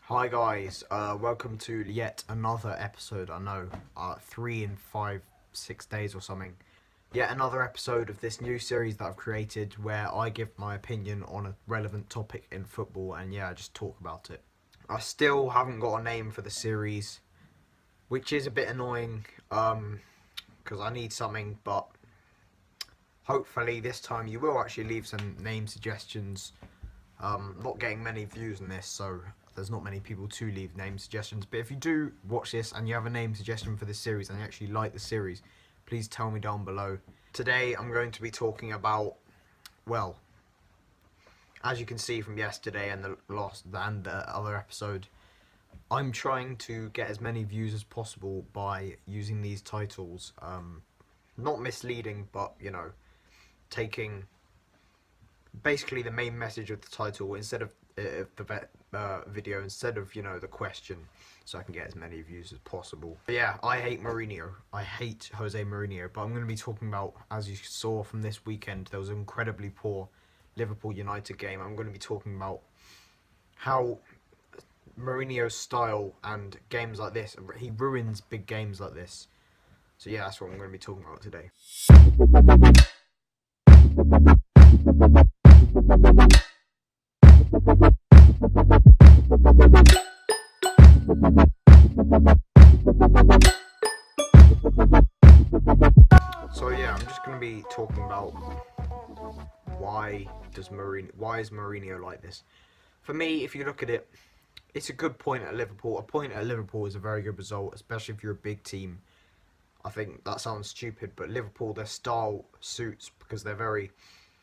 Hi guys, welcome to yet another episode. I know, 3 in 5, 6 days or something. Yet another episode of this new series that I've created where I give my opinion on a relevant topic in football and I just talk about it. I still haven't got a name for the series, which is a bit annoying, because I need something, but hopefully this time you will actually leave some name suggestions. Not getting many views on this, so there's not many people to leave name suggestions. But if you do watch this and you have a name suggestion for this series and you actually like the series, please tell me down below. Today I'm going to be talking about, well, as you can see from yesterday and the other episode, I'm trying to get as many views as possible by using these titles. Not misleading, but taking basically the main message of the title instead of the video, instead of the question, so I can get as many views as possible. But yeah, I hate Mourinho. I hate Jose Mourinho. But I'm going to be talking about, as you saw from this weekend, there was an incredibly poor Liverpool United game. I'm going to be talking about how Mourinho's style and games like this, he ruins big games like this. So yeah, that's what I'm going to be talking about today. So yeah, I'm just going to be talking about why is Mourinho like this. For me, if you look at it, it's a good point at Liverpool. A point at Liverpool is a very good result, especially if you're a big team. I think that sounds stupid, but Liverpool, their style suits because they're very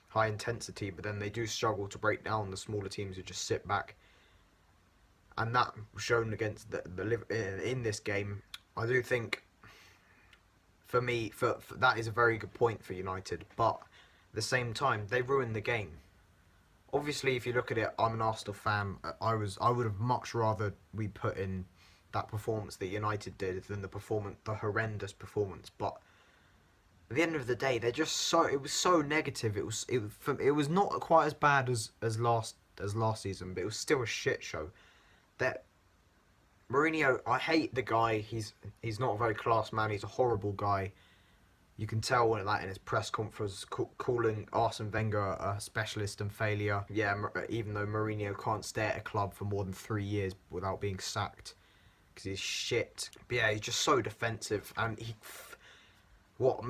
high intensity, but then they do struggle to break down the smaller teams who just sit back. And that shown against in this game. I do think, for me, for that is a very good point for United, but at the same time, they ruined the game. Obviously, if you look at it, I'm an Arsenal fan. I would have much rather we put in that performance that United did than the horrendous performance. But at the end of the day, they're just it was so negative. It was not quite as bad as last season, but it was still a shit show. That Mourinho, I hate the guy. He's not a very class man. He's a horrible guy. You can tell that in his press conference, calling Arsene Wenger a specialist and failure. Yeah, even though Mourinho can't stay at a club for more than 3 years without being sacked because he's shit. But yeah, he's just so defensive, and what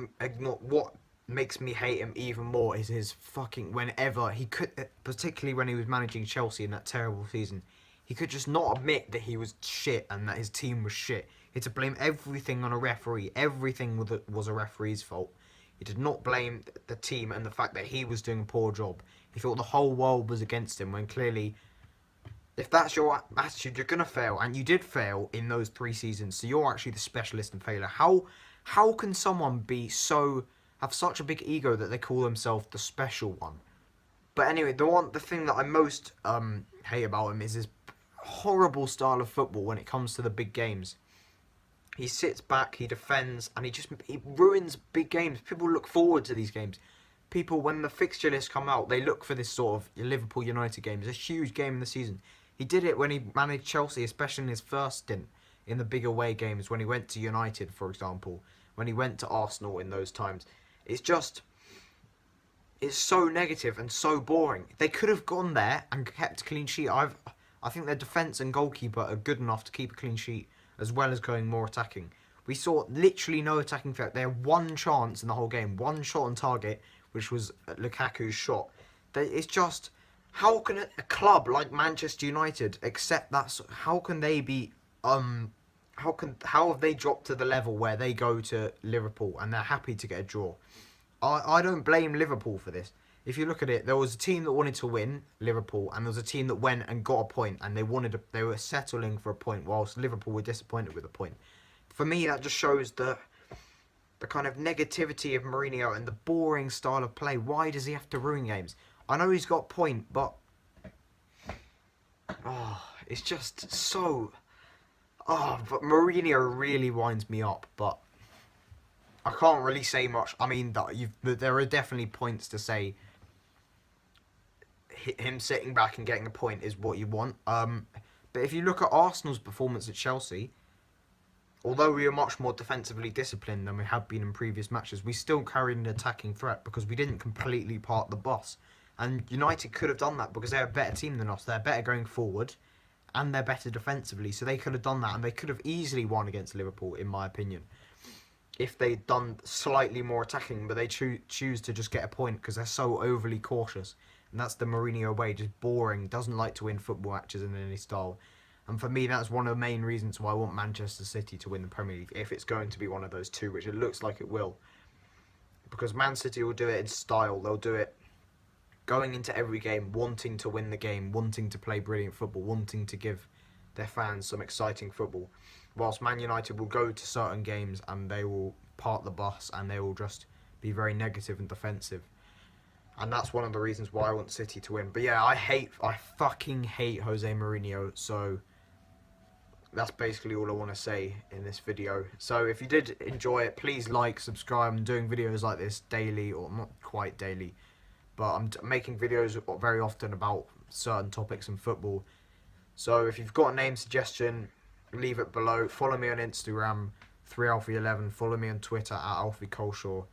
makes me hate him even more is his fucking whenever he could, particularly when he was managing Chelsea in that terrible season, he could just not admit that he was shit and that his team was shit. He had to blame everything on a referee. Everything was a referee's fault. He did not blame the team and the fact that he was doing a poor job. He thought the whole world was against him, when clearly, if that's your attitude, you're going to fail. And you did fail in those 3 seasons, so you're actually the specialist and failure. How can someone have such a big ego that they call themselves the special one? But anyway, the thing that I most hate about him is his horrible style of football when it comes to the big games. He sits back, he defends, and he ruins big games. People look forward to these games. People, when the fixture lists come out, they look for this sort of Liverpool United game. It's a huge game in the season. He did it when he managed Chelsea, especially in his first stint in the big away games, when he went to United, for example, when he went to Arsenal in those times. It's so negative and so boring. They could have gone there and kept a clean sheet. I think their defence and goalkeeper are good enough to keep a clean sheet, as well as going more attacking. We saw literally no attacking threat. They had one chance in the whole game, one shot on target, which was Lukaku's shot. It's just, how can a club like Manchester United accept that? How can they be how have they dropped to the level where they go to Liverpool and they're happy to get a draw? I don't blame Liverpool for this. If you look at it, there was a team that wanted to win, Liverpool, and there was a team that went and got a point, and they were settling for a point, whilst Liverpool were disappointed with a point. For me, that just shows the kind of negativity of Mourinho and the boring style of play. Why does he have to ruin games? I know he's got a point, but it's just so. But Mourinho really winds me up, but I can't really say much. I mean, there are definitely points to say. Him sitting back and getting a point is what you want. But if you look at Arsenal's performance at Chelsea, although we were much more defensively disciplined than we have been in previous matches, we still carried an attacking threat because we didn't completely park the bus. And United could have done that because they're a better team than us. They're better going forward and they're better defensively. So they could have done that and they could have easily won against Liverpool, in my opinion, if they'd done slightly more attacking. But they choose to just get a point because they're so overly cautious. And that's the Mourinho way, just boring, doesn't like to win football matches in any style. And for me, that's one of the main reasons why I want Manchester City to win the Premier League, if it's going to be one of those two, which it looks like it will. Because Man City will do it in style. They'll do it going into every game, wanting to win the game, wanting to play brilliant football, wanting to give their fans some exciting football. Whilst Man United will go to certain games and they will park the bus and they will just be very negative and defensive. And that's one of the reasons why I want City to win. But yeah, I fucking hate Jose Mourinho. So that's basically all I want to say in this video. So if you did enjoy it, please like, subscribe. I'm doing videos like this daily, or not quite daily, but I'm making videos very often about certain topics in football. So if you've got a name suggestion, leave it below. Follow me on Instagram, 3alfie11. Follow me on Twitter at AlfieColshaw.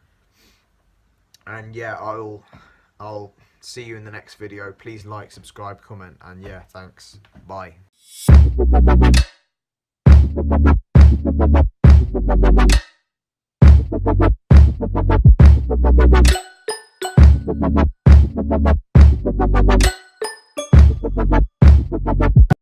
And yeah, I'll see you in the next video. Please like, subscribe, comment, and yeah, thanks. Bye.